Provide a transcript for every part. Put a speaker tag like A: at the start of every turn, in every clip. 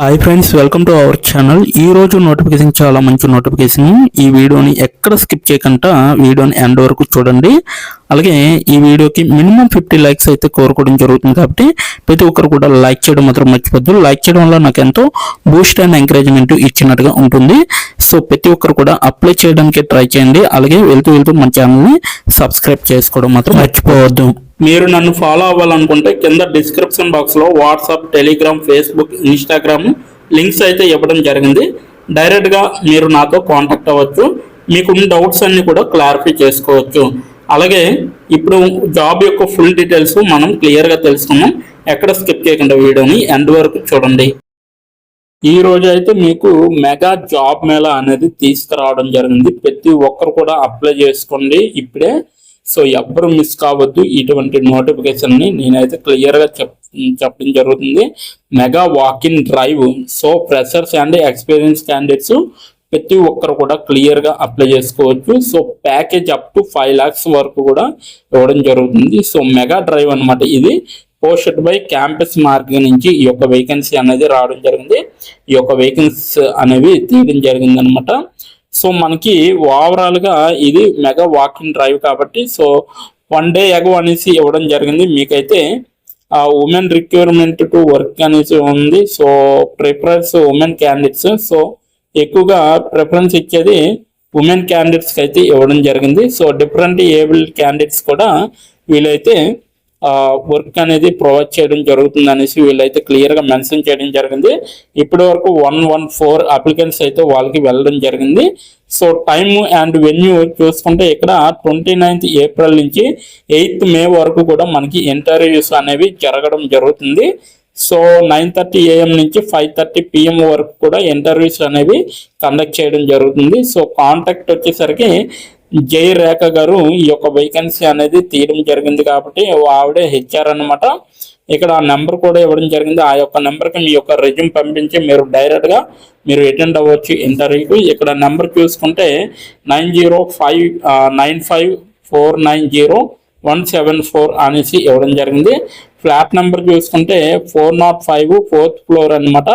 A: Hi friends, welcome to our channel. ఈ రోజు notification చాలా మంచి నోటిఫికేషన్. ఈ వీడియోని ఎక్కడ స్కిప్ చేయకుండా వీడియోని ఎండ్ వరకు చూడండి. అలాగే ఈ వీడియోకి మినిమం 50 లైక్స్ అయితే కోరుకోవడం జరుగుతుంది. కాబట్టి ప్రతి ఒక్కరు కూడా లైక్ చేయడం మాత్రం మర్చిపోద్దు. లైక్ చేయడం వల్ల నాకు ఎంతో బూస్ట్ అండ్ ఎంకరేజ్మెంట్ ఇచ్చినట్టుగా ఉంటుంది. సో ప్రతి ఒక్కరు కూడా అప్లై చేయడానికి ట్రై చేయండి. అలాగే వెళ్తూ మన ఛానల్ని సబ్స్క్రైబ్ చేసుకోవడం మాత్రం మర్చిపోవద్దు. మీరు నన్ను ఫాలో అవ్వాలనుకుంటే కింద డిస్క్రిప్షన్ బాక్స్లో WhatsApp, Telegram, Facebook, Instagram links అయితే ఇవ్వడం జరిగింది. డైరెక్ట్గా మీరు నాతో కాంటాక్ట్ అవ్వచ్చు. మీకున్న డౌట్స్ అన్ని కూడా క్లారిఫై చేసుకోవచ్చు. అలాగే ఇప్పుడు జాబ్ యొక్క ఫుల్ డీటెయిల్స్ మనం క్లియర్గా తెలుసుకున్నాం. ఎక్కడ స్కిప్ చేయకుండా వీడియోని ఎండ్ వరకు చూడండి. ఈ రోజు అయితే మీకు మెగా జాబ్ మేళా అనేది తీసుకురావడం జరిగింది. ప్రతి ఒక్కరు కూడా అప్లై చేసుకోండి ఇప్పుడే. సో ఎవ్వరు మిస్ కావద్దు. ఇటువంటి నోటిఫికేషన్ని నేనైతే క్లియర్గా చెప్పడం జరుగుతుంది. Mega walk-in drive. So freshers and experience candidates ప్రతి ఒక్కరు కూడా క్లియర్గా అప్లై చేసుకోవచ్చు. So package up to 5 lakhs వరకు కూడా ఇవ్వడం జరుగుతుంది. సో మెగా డ్రైవ్ అనమాట. ఇది పోస్టెడ్ బై క్యాంపస్ మార్కెట్ నుంచి ఈ యొక్క వేకెన్సీ అనేది రావడం జరిగింది. ఈ యొక్క వేకెన్సీ అనేవి తీయడం జరిగింది అనమాట. సో మనకి ఓవరాల్గా ఇది మెగా వాకింగ్ డ్రైవ్ కాబట్టి సో 1 day అగో అనేసి ఇవ్వడం జరిగింది. మీకైతే ఉమెన్ రిక్వైర్మెంట్ టు వర్క్ అనేసి ఉంది. So preference women candidates. So ఎక్కువగా ప్రిఫరెన్స్ ఇచ్చేది ఉమెన్ క్యాండిడేట్స్కి అయితే ఇవ్వడం జరిగింది. సో డిఫరెంట్ ఏబుల్ క్యాండిడేట్స్ కూడా వీళ్ళైతే వర్క్ అనేది ప్రొవైడ్ చేయడం జరుగుతుంది అనేసి వీళ్ళైతే క్లియర్గా మెన్షన్ చేయడం జరిగింది. ఇప్పటి వరకు 114 అప్లికెంట్స్ అయితే వాళ్ళకి వెళ్ళడం జరిగింది. సో టైమ్ అండ్ వెన్యూ చూసుకుంటే ఇక్కడ 29th April నుంచి 8th May వరకు కూడా మనకి ఇంటర్వ్యూస్ అనేవి జరగడం జరుగుతుంది. సో 9:30 AM నుంచి 5:30 PM వరకు కూడా ఇంటర్వ్యూస్ అనేవి కండక్ట్ చేయడం జరుగుతుంది. సో కాంటాక్ట్ వచ్చేసరికి జై రేఖ గారు ఈ యొక్క వేకెన్సీ అనేది తీయడం జరిగింది కాబట్టి ఆవిడే హెచ్ఆర్ అనమాట. ఇక్కడ ఆ నెంబర్ కూడా ఇవ్వడం జరిగింది. ఆ యొక్క నెంబర్కి మీ యొక్క రెజ్యూమ్ పంపించి మీరు డైరెక్ట్గా మీరు అటెండ్ అవ్వచ్చు ఇంటర్వ్యూకి. ఇక్కడ నెంబర్ చూసుకుంటే 9055490174 అనేసి ఇవ్వడం జరిగింది. ఫ్లాట్ నెంబర్ చూసుకుంటే 405 4th floor అనమాట.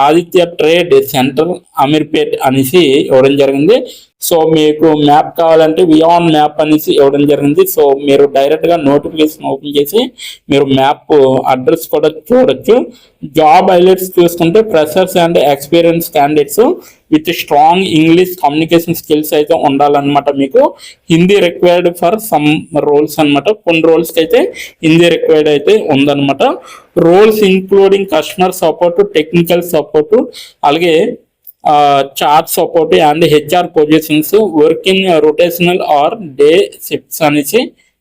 A: ఆదిత్య ట్రేడ్ సెంటర్, అమీర్పేట్ అనేసి ఇవ్వడం జరిగింది. సో మీకు మ్యాప్ కావాలంటే వియాన్ మ్యాప్ అనేసి ఇవ్వడం జరిగింది. సో మీరు డైరెక్ట్గా నోటిఫికేషన్ ఓపెన్ చేసి మీరు మ్యాప్ అడ్రస్ కూడా చూడొచ్చు. జాబ్ హైలైట్స్ చూసుకుంటే freshers and experience candidates with strong English communication skills అయితే ఉండాలన్నమాట. మీకు Hindi required for some roles అనమాట. కొన్ని రోల్స్కి అయితే హిందీ రిక్వైర్డ్ అయితే ఉందన్నమాట. Roles including customer support, technical support, అలాగే chat support and HR positions, working rotational or day shifts అనేసి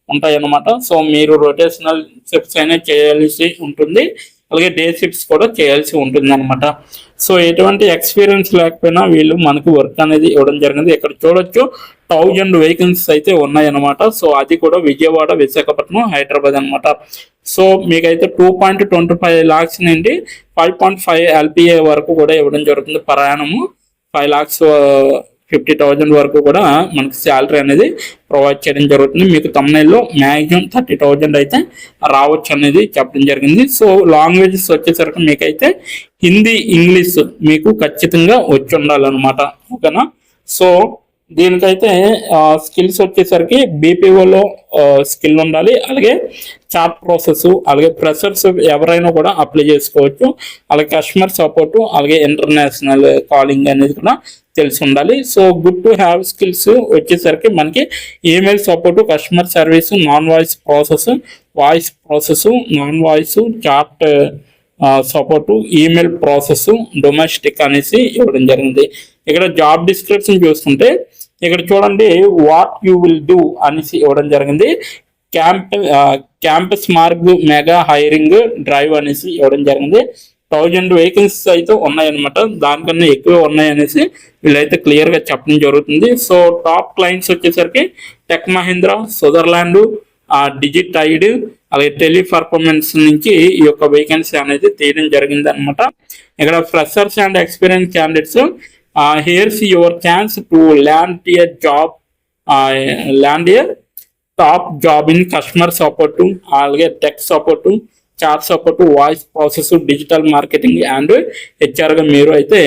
A: ఉంటాయన్నమాట. సో మీరు రొటేషనల్ షిఫ్ట్స్ అయినా చేయాల్సి ఉంటుంది, అలాగే డే షిఫ్ట్స్ కూడా చేయాల్సి ఉంటుంది అనమాట. సో ఎటువంటి ఎక్స్పీరియన్స్ లేకపోయినా వీళ్ళు మనకు వర్క్ అనేది ఇవ్వడం జరిగింది. ఇక్కడ చూడొచ్చు 1000 వేకెన్సీస్ అయితే ఉన్నాయన్నమాట. సో అది కూడా విజయవాడ, విశాఖపట్నం, హైదరాబాద్ అనమాట. సో మీకైతే 2.25 lakhs నుండి 5.5 LPA వరకు కూడా ఇవ్వడం జరుగుతుంది. ప్రయాణము 5,50,000 వరకు కూడా మనకి శాలరీ అనేది ప్రొవైడ్ చేయడం జరుగుతుంది. మీకు తమిళలో మ్యాక్సిమం 30,000 అయితే రావచ్చు అనేది చెప్పడం జరిగింది. సో లాంగ్వేజెస్ వచ్చేసరికి మీకైతే హిందీ, ఇంగ్లీష్ మీకు ఖచ్చితంగా వచ్చి ఉండాలన్నమాట. ఓకేనా. సో దీనికైతే స్కిల్స్ వచ్చేసరికి బీపీఓలో స్కిల్ ఉండాలి, అలాగే చార్ట్ ప్రాసెస్, అలాగే ఫ్రెషర్స్ ఎవరైనా కూడా అప్లై చేసుకోవచ్చు, అలాగే కస్టమర్ సపోర్టు, అలాగే ఇంటర్నేషనల్ కాలింగ్ అనేది కూడా తెలిసి ఉండాలి. So good to have skills వచ్చేసరికి మనకి email support, customer service, non voice process, voice process, non voice, chart support, email process, domestic అనేసి ఇవ్వడం జరిగింది. ఇక్కడ జాబ్ డిస్క్రిప్షన్ చూసుకుంటే ఇక్కడ చూడండి వాట్ యూ విల్ డూ అనేసి ఇవ్వడం జరిగింది. Campus mark mega hiring drive అనేసి ఇవ్వడం జరిగింది. 1000 వేకెన్సీస్ అయితే ఉన్నాయన్నమాట. దానికన్నా ఎక్కువ ఉన్నాయనేసి వీళ్ళైతే క్లియర్గా చెప్పడం జరుగుతుంది. సో టాప్ క్లయింట్స్ వచ్చేసరికి టెక్ మహీంద్రా, సుదర్లాండ్, డిజిటైడ్, అలాగే టెలి పర్ఫార్మెన్స్ నుంచి ఈ యొక్క వేకెన్సీ అనేది తీయడం జరిగింది అనమాట. ఇక్కడ freshers and experience candidates here's your chance to land a top job in customer support, అలాగే tech support, chat support, voice process, digital marketing and హెచ్ఆర్గా మీరు అయితే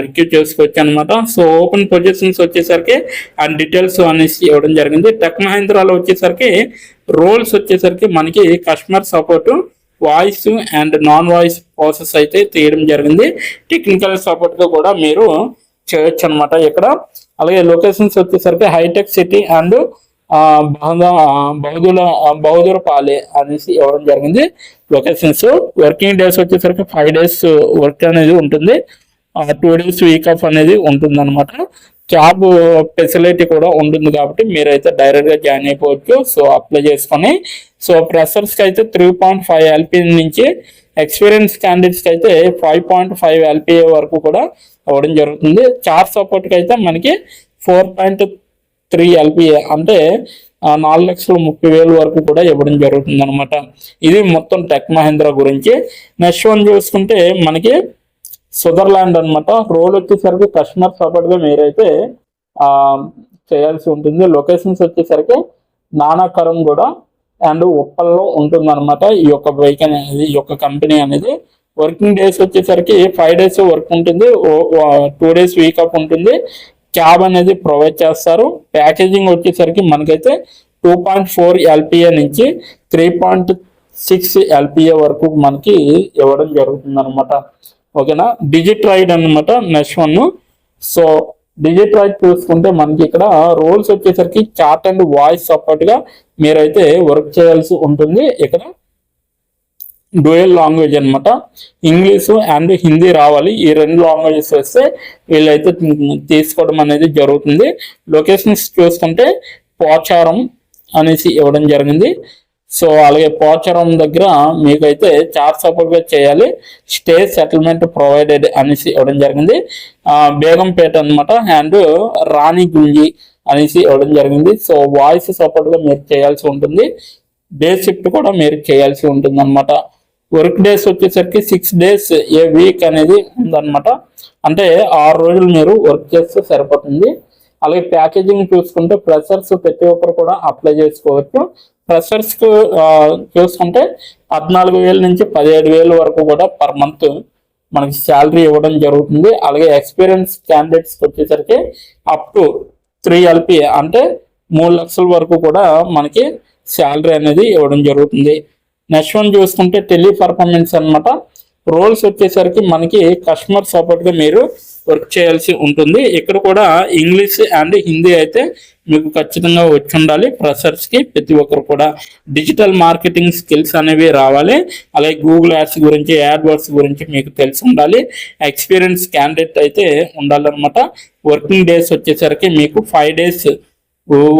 A: రిక్రూట్ చేసుకోవచ్చు అనమాట. సో ఓపెన్ పొజిషన్స్ వచ్చేసరికి అండ్ డీటెయిల్స్ అనేసి ఇవ్వడం జరిగింది. టెక్ మహీంద్రాలో వచ్చేసరికి రోల్స్ వచ్చేసరికి మనకి customer support, voice and non voice process అయితే తీయడం జరిగింది. టెక్నికల్ సపోర్ట్గా కూడా మీరు చేయొచ్చు అనమాట ఇక్కడ. అలాగే లొకేషన్స్ వచ్చేసరికి హైటెక్ సిటీ అండ్ బహదూర్పాలే అనేసి ఇవ్వడం జరిగింది లొకేషన్స్. వర్కింగ్ డేస్ వచ్చేసరికి 5 days వర్క్ అనేది ఉంటుంది, 2 days వీక్ ఆఫ్ అనేది ఉంటుంది అనమాట. జాబ్ ఫెసిలిటీ కూడా ఉంటుంది కాబట్టి మీరైతే డైరెక్ట్గా జాయిన్ అయిపోవచ్చు. సో అప్లై చేసుకొని, సో ఫ్రెషర్స్కి అయితే 3.5 LPA నుంచి, ఎక్స్పీరియన్స్ క్యాండిడేట్స్కి అయితే 5.5 LPA వరకు కూడా అవ్వడం జరుగుతుంది. చార్ట్ సపోర్ట్కి అయితే మనకి 4.3 LPA అంటే 4,30,000 వరకు కూడా ఇవ్వడం జరుగుతుంది అనమాట. ఇది మొత్తం టెక్ మహీంద్రా గురించి. నెక్స్ట్ వన్ చూసుకుంటే మనకి స్విట్జర్లాండ్ అనమాట. రోల్ వచ్చేసరికి కస్టమర్ సపోర్ట్గా మీరైతే చేయాల్సి ఉంటుంది. లొకేషన్స్ వచ్చేసరికి నానాకరం కూడా అండ్ ఉప్పల్లో ఉంటుంది అనమాట ఈ యొక్క వెహికల్ అనేది, ఈ యొక్క కంపెనీ అనేది. వర్కింగ్ డేస్ వచ్చేసరికి 5 days వర్క్ ఉంటుంది, 2 days వీక్ ఆఫ్ ఉంటుంది. క్యాబ్ అనేది ప్రొవైడ్ చేస్తారు. ప్యాకేజింగ్ వచ్చేసరికి మనకైతే 2.4 LPA నుంచి 3.6 LPA వరకు మనకి ఇవ్వడం జరుగుతుంది అనమాట. ఓకేనా. డిజిట్రైడ్ అనమాట నెక్స్ట్ వన్. సో డిజిట్రైడ్ చూసుకుంటే మనకి ఇక్కడ రోల్స్ వచ్చేసరికి చాట్ అండ్ వాయిస్ సపోర్ట్ గా మీరైతే వర్క్ చేయాల్సి ఉంటుంది. ఇక్కడ డ్యూయల్ లాంగ్వేజ్ అనమాట, ఇంగ్లీషు అండ్ హిందీ రావాలి. ఈ 2 లాంగ్వేజెస్ వస్తే వీళ్ళైతే తీసుకోవడం అనేది జరుగుతుంది. లొకేషన్స్ చూసుకుంటే పోచారం అనేసి ఇవ్వడం జరిగింది. సో అలాగే పోచారం దగ్గర మీకైతే చార్ట్ సపోర్ట్గా చేయాలి. స్టే సెటిల్మెంట్ ప్రొవైడెడ్ అనేసి ఇవ్వడం జరిగింది. బేగంపేట అనమాట అండ్ రాణిగుంజి అనేసి ఇవ్వడం జరిగింది. సో వాయిస్ సపోర్ట్గా మీరు చేయాల్సి ఉంటుంది. డే షిఫ్ట్ కూడా మీరు చేయాల్సి ఉంటుంది అనమాట. వర్క్ డేస్ వచ్చేసరికి 6 days ఏ వీక్ అనేది ఉందన్నమాట. అంటే 6 రోజులు మీరు వర్క్ చేస్తే సరిపోతుంది. అలాగే ప్యాకేజింగ్ చూసుకుంటే ఫ్రెషర్స్ ప్రతి ఒక్కరు కూడా అప్లై చేసుకోవచ్చు. ఫ్రెషర్స్ చూసుకుంటే 14,000 నుంచి 17,000 వరకు కూడా పర్ మంత్ మనకి శాలరీ ఇవ్వడం జరుగుతుంది. అలాగే ఎక్స్పీరియన్స్ క్యాండిడేట్స్ వచ్చేసరికి అప్ టు 3 LPA అంటే 3 లక్షల వరకు కూడా మనకి శాలరీ అనేది ఇవ్వడం జరుగుతుంది. నెక్స్ట్ వన్ చూసుకుంటే టెలి పర్ఫార్మెన్స్ అనమాట. రోల్స్ వచ్చేసరికి మనకి కస్టమర్ సపోర్ట్గా మీరు వర్క్ చేయాల్సి ఉంటుంది. ఇక్కడ కూడా ఇంగ్లీష్ అండ్ హిందీ అయితే మీకు ఖచ్చితంగా వచ్చి ఉండాలి. ఫ్రెషర్స్కి ప్రతి ఒక్కరు కూడా డిజిటల్ మార్కెటింగ్ స్కిల్స్ అనేవి రావాలి. అలాగే గూగుల్ యాడ్స్ గురించి, యాడ్వర్డ్స్ గురించి మీకు తెలిసి ఉండాలి. ఎక్స్పీరియన్స్ క్యాండిడేట్ అయితే ఉండాలన్నమాట. వర్కింగ్ డేస్ వచ్చేసరికి మీకు 5 days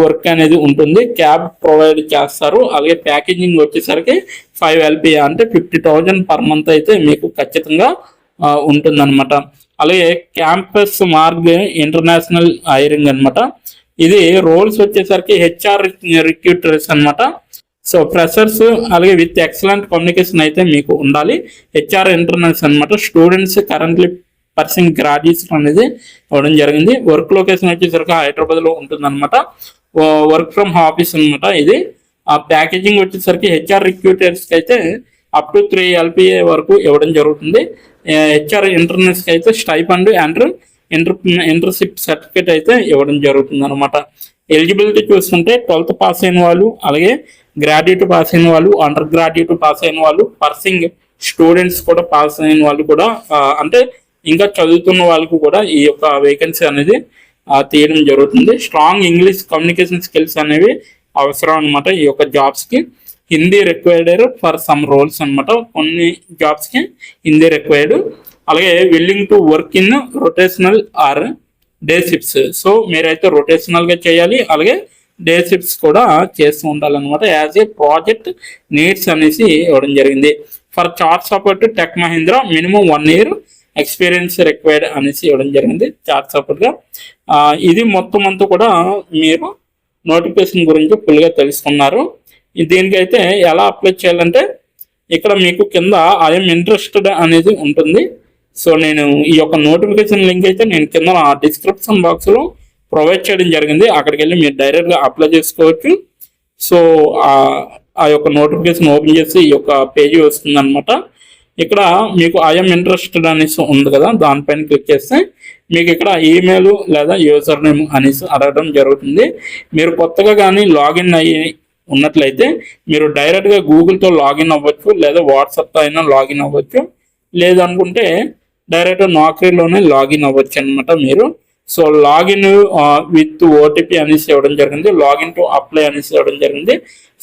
A: వర్క్ అనేది ఉంటుంది. క్యాబ్ ప్రొవైడ్ చేస్తారు. అలాగే ప్యాకేజింగ్ వచ్చేసరికి 5 LPA అంటే 50,000 పర్ మంత్ అయితే మీకు ఖచ్చితంగా ఉంటుందన్నమాట. అలాగే క్యాంపస్ మార్గ్ ఇంటర్నేషనల్ హైరింగ్ అనమాట. ఇది రోల్స్ వచ్చేసరికి HR రిక్రూటర్స్ అనమాట. సో ఫ్రెషర్స్ అలాగే విత్ ఎక్సలెంట్ కమ్యూనికేషన్ అయితే మీకు ఉండాలి. HR ఇంటర్నల్స్ అనమాట. స్టూడెంట్స్ కరెంట్లీ పర్సన్ గ్రాడ్యుయేషన్ అనేది ఇవ్వడం జరిగింది. వర్క్ లొకేషన్ వచ్చేసరికి హైదరాబాద్లో ఉంటుంది అనమాట. వర్క్ ఫ్రమ్ ఆఫీస్ అనమాట ఇది. ఆ ప్యాకేజింగ్ వచ్చేసరికి HR రిక్రూటర్స్కి అయితే అప్ టు 3 LPA వరకు ఇవ్వడం జరుగుతుంది. HR ఇంటర్నల్స్కి అయితే స్టైఫండ్ అండ్ ఇంటర్న్షిప్ సర్టిఫికేట్ అయితే ఇవ్వడం జరుగుతుంది అనమాట. ఎలిజిబిలిటీ చూసుకుంటే 12th పాస్ అయిన వాళ్ళు, అలాగే గ్రాడ్యుయేట్ పాస్ అయిన వాళ్ళు, అండర్ గ్రాడ్యుయేట్ పాస్ అయిన వాళ్ళు, పర్సింగ్ స్టూడెంట్స్ కూడా పాస్ అయిన వాళ్ళు కూడా అంటే ఇంకా చదువుతున్న వాళ్ళకు కూడా ఈ యొక్క వేకెన్సీ అనేది తీయడం జరుగుతుంది. స్ట్రాంగ్ ఇంగ్లీష్ కమ్యూనికేషన్ స్కిల్స్ అనేవి అవసరం అనమాట ఈ యొక్క జాబ్స్కి. Hindi required for some roles అనమాట. కొన్ని జాబ్స్కి హిందీ రిక్వైర్డ్. అలాగే willing to work in rotational or day shifts. So మీరైతే రొటేషనల్గా చేయాలి, అలాగే డే షిఫ్ట్స్ కూడా చేస్తూ ఉండాలన్నమాట. యాజ్ ఏ ప్రాజెక్ట్ నీడ్స్ అనేసి ఇవ్వడం జరిగింది. For chart support tech Mahindra minimum 1 year experience required అనేసి ఇవ్వడం జరిగింది చార్ట్ సపోర్ట్గా. ఇది మొత్తం అంతా కూడా మీరు నోటిఫికేషన్ గురించి ఫుల్గా తెలుసుకున్నారు. దీనికైతే ఎలా అప్లై చేయాలంటే ఇక్కడ మీకు కింద ఐఎమ్ ఇంట్రెస్టెడ్ అనేది ఉంటుంది. సో నేను ఈ యొక్క నోటిఫికేషన్ లింక్ అయితే నేను కింద డిస్క్రిప్షన్ బాక్స్లో ప్రొవైడ్ చేయడం జరిగింది. అక్కడికి వెళ్ళి మీరు డైరెక్ట్గా అప్లై చేసుకోవచ్చు. సో ఆ యొక్క నోటిఫికేషన్ ఓపెన్ చేసి ఈ యొక్క పేజీ వస్తుంది అనమాట. ఇక్కడ మీకు ఐఎమ్ ఇంట్రెస్టెడ్ అనేసి ఉంది కదా, దానిపైన క్లిక్ చేస్తే మీకు ఇక్కడ ఈమెయిల్ లేదా యూజర్ నేమ్ అనేసి అడగడం జరుగుతుంది. మీరు కొత్తగా కానీ లాగిన్ అయ్యి ఉన్నట్లయితే మీరు డైరెక్ట్గా గూగుల్తో లాగిన్ అవ్వచ్చు, లేదా వాట్సాప్తో అయినా లాగిన్ అవ్వచ్చు, లేదనుకుంటే డైరెక్ట్ నాకరీలోనే లాగిన్ అవ్వచ్చు అనమాట మీరు. సో లాగిన్ విత్ ఓటీపీ అనేసి ఇవ్వడం జరిగింది, లాగిన్ టు అప్లై అనేసి ఇవ్వడం జరిగింది.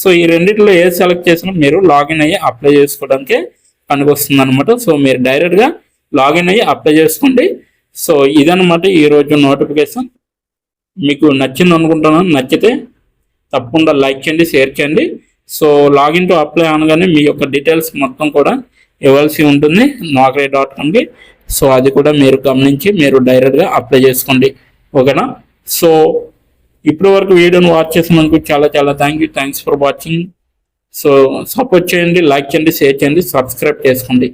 A: సో ఈ రెండింటిలో ఏది సెలెక్ట్ చేసినా మీరు లాగిన్ అయ్యి అప్లై చేసుకోవడానికి పనికొస్తుంది అనమాట. సో మీరు డైరెక్ట్గా లాగిన్ అయ్యి అప్లై చేసుకోండి. సో ఇదనమాట ఈరోజు నోటిఫికేషన్. మీకు నచ్చింది అనుకుంటున్నాను. నచ్చితే తప్పకుండా లైక్ చేయండి, షేర్ చేయండి. సో లాగిన్ టు అప్లై అనగానే మీ యొక్క డీటెయిల్స్ మొత్తం కూడా ఇవ్వాల్సి ఉంటుంది naukri.comకి. సో అది కూడా మీరు గమనించి మీరు డైరెక్ట్గా అప్లై చేసుకోండి, ఓకేనా. సో ఇప్పటి వరకు వీడియోని వాచ్ చేసినందుకు చాలా చాలా thanks for watching. So support చేయండి, లైక్ చేయండి, షేర్ చేయండి, సబ్స్క్రైబ్ చేసుకోండి.